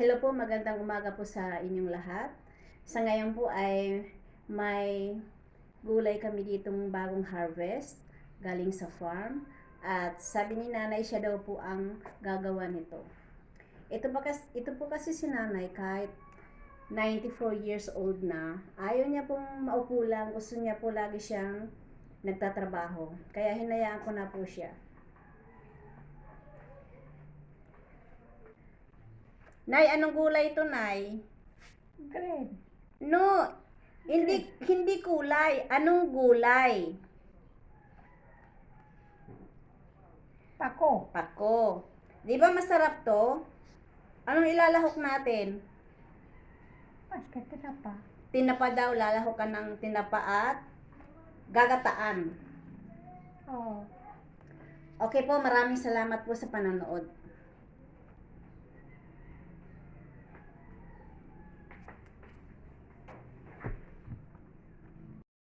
Hello po, magandang umaga po sa inyong lahat. Sa ngayon po ay may gulay kami ditong bagong harvest galing sa farm. At sabi ni nanay siya daw po ang gagawa nito. Ito po kasi si nanay kahit 94 years old na, ayaw niya pong maupo lang, gusto niya po lagi siyang nagtatrabaho. Kaya hinayaan ko na po siya. Nay, anong gulay ito, Nay? Green. No, hindi kulay. Anong gulay? Pako. Pako. Di ba masarap to? Anong ilalahok natin? Paska tinapa. Tinapa daw, lalahok ka ng tinapa at gagataan. Oh. Okay po, maraming salamat po sa panonood.